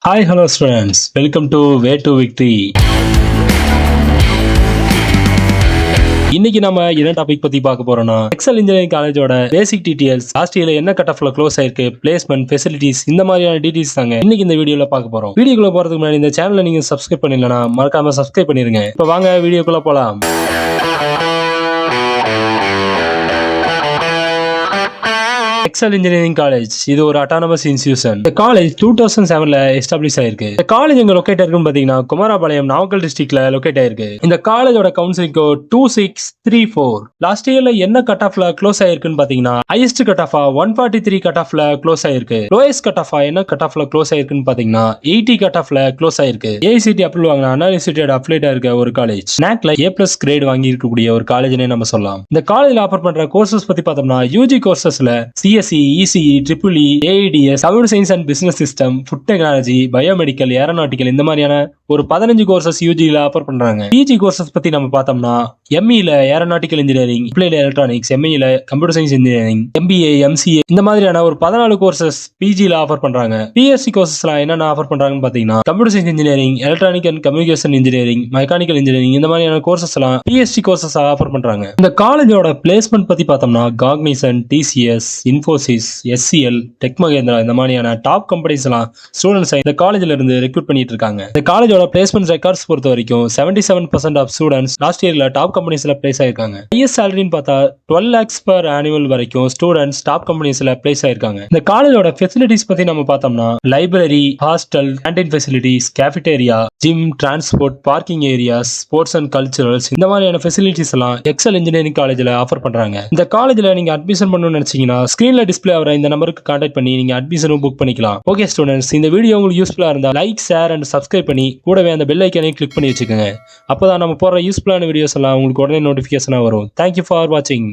Hi, hello students. Welcome to Way to Victory. இன்னைக்கு நம்ம என்ன டாபிக் பத்தி பார்க்க போறோம்னா எக்ஸல் இன்ஜினியரிங் காலேஜோட பேசிக் டீடைல்ஸ், லாஸ்ட் இயர்ல என்ன கட் ஆஃப்ல க்ளோஸ் ஆயிருக்கு, பிளேஸ்மெண்ட், ஃபெசிலிட்டிஸ், இந்த மாதிரியான டீடைல்ஸ் தாங்க இன்னைக்கு இந்த வீடியோல பார்க்க போறோம். வீடியோக்குள்ள போறதுக்கு முன்னாடி இந்த சேனலை நீங்க சப்ஸ்கிரைப் பண்ணலனா மறக்காம சப்ஸ்கிரைப் பண்ணிருங்க. இப்போ வாங்க வீடியோக்குள்ள போலாம். எக்ஸல் இன்ஜினியரிங் காலேஜ் இது ஒரு அட்டானமஸ் இன்ஸ்டிடியூஷன். இந்த காலேஜ் 2007ல எஸ்டாப்ளிஷ் ஆயிருக்கு. இந்த காலேஜ் எங்க லொகேட் இருக்குன்னு பாத்தீங்கன்னா குமாரபாளையம், நாமக்கல் டிஸ்ட்ரிக்ட்ல லொகேட் ஆயிருக்கு. இந்த காலேஜோட கவுன்சிலிங் கோட் 2634. லாஸ்ட் இயர்ல என்ன கட் ஆஃப்ல க்ளோஸ் ஆயிருக்குன்னு பாத்தீங்கன்னா ஹையஸ்ட் கட் ஆஃபா 143 கட் ஆஃப்ல க்ளோஸ் ஆயிருக்கு. லோயஸ்ட் கட் ஆஃபா என்ன கட் ஆஃப்ல க்ளோஸ் ஆயிருக்குன்னு பாத்தீங்கன்னா 80 கட் ஆஃப்ல க்ளோஸ் ஆயிருக்கு. ஏஐசிடி அப்ரூவல் வாங்கின அண்ணா யூனிவர்சிட்டியோட அப்ளைட் இருக்க ஒரு காலேஜ். நாக்ல A+ கிரேட் வாங்கி இருக்கக்கூடிய ஒரு காலேஜ்னே நம்ம சொல்லலாம். இந்த காலேஜ்ல ஆஃபர் பண்ற கோர்சஸ் பத்தி பார்த்தோம்னா யூஜி கோர்சஸ்ல CSE, ECE, EEE, AIDS, computer science and business system, food technology, biomedical, aeronautical, இந்த மாதிரியான ஒரு 15 கோர்சஸ் யூஜில ஆஃபர் பண்றாங்க. பிஜி கோர்சஸ் பத்தி நம்ம பார்த்தோம்னா எம்இல ஏரோநாட்டிக்கல் இன்ஜினியரிங், அப்ளைட் எலக்ட்ரானிக்ஸ், எம்இல computer science engineering, MBA, MCA, இந்த மாதிரியான ஒரு 14 கோர்சஸ் பிஜில ஆஃபர் பண்றாங்க. பிஎஸ்சி கோர்சஸ்லாம் என்னென்ன ஆஃபர் பண்றாங்கன்னு பாத்தீங்கன்னா computer science engineering, electronic and communication engineering, mechanical engineering, இந்த மாதிரியான கோர்சஸ் எல்லாம் பிஎஸ்சி கோர்சஸ் ஆஃபர் பண்றாங்க. இந்த காலேஜோட பிளேஸ்மெண்ட் பத்தி பார்த்தோம்னா Cognizant, TCS, Infosys, SCL, Tech Mahindra, இந்த மாதிரியான டாப் கம்பெனிஸ் எல்லாம் ஸ்டூடெண்ட்ஸ் இந்த காலேஜ்ல இருந்து ரெக்ரூட் பண்ணிட்டு இருக்காங்க. இந்த காலேஜோட பிளேஸ்மெண்ட் ரெக்கார்ட்ஸ் பொறுத்த வரைக்கும் 77% ஆஃப் ஸ்டூடெண்ட்ஸ் லாஸ்ட் இயர்ல டாப் கம்பெனிஸ்ல பிளேஸ் ஆயிருக்காங்க. ஹையஸ்ட் சேலரின்னு பார்த்தா 12 lakhs per annual வரைக்கும் ஸ்டூடெண்ட்ஸ் டாப் கம்பெனிஸ்ல பிளேஸ் ஆயிருக்காங்க. இந்த காலேஜோட ஃபெசிலிட்டிஸ் பத்தி நம்ம பார்த்தோம்னா library, hostel, canteen facilities, cafeteria, gym, transport, parking areas, sports and culturals, இந்த மாதிரியான ஃபெசிலிட்டிஸ் எல்லாம் எக்ஸல் இன்ஜினியரிங் காலேஜ்ல ஆஃபர் பண்றாங்க. இந்த காலேஜ்ல நீங்க அட்மிஷன் பண்ணணும்னு நினைச்சீங்கன்னா ஸ்கிரீன்ல டிஸ்பிளே ஆகிற இந்த நம்பருக்கு கான்டாக்ட் பண்ணி நீங்க அட்மிஷனும் புக் பண்ணிக்கலாம். ஓகே ஸ்டூடெண்ட்ஸ், இந்த வீடியோ உங்களுக்கு யூஸ்ஃபுல்லா இருந்தா லைக், ஷேர் அண்ட் சப்ஸ்கிரைப் பண்ணி கூடவே அந்த பெல் ஐக்கானையும் கிளிக் பண்ணி வச்சுக்கோங்க. அப்பதான் நம்ம போற யூஸ்ஃபுல்லான வீடியோஸ் எல்லாம் உங்களுக்கு உடனே நோட்டிபிகேஷனா வரும். தேங்க்யூ ஃபார் வாட்சிங்.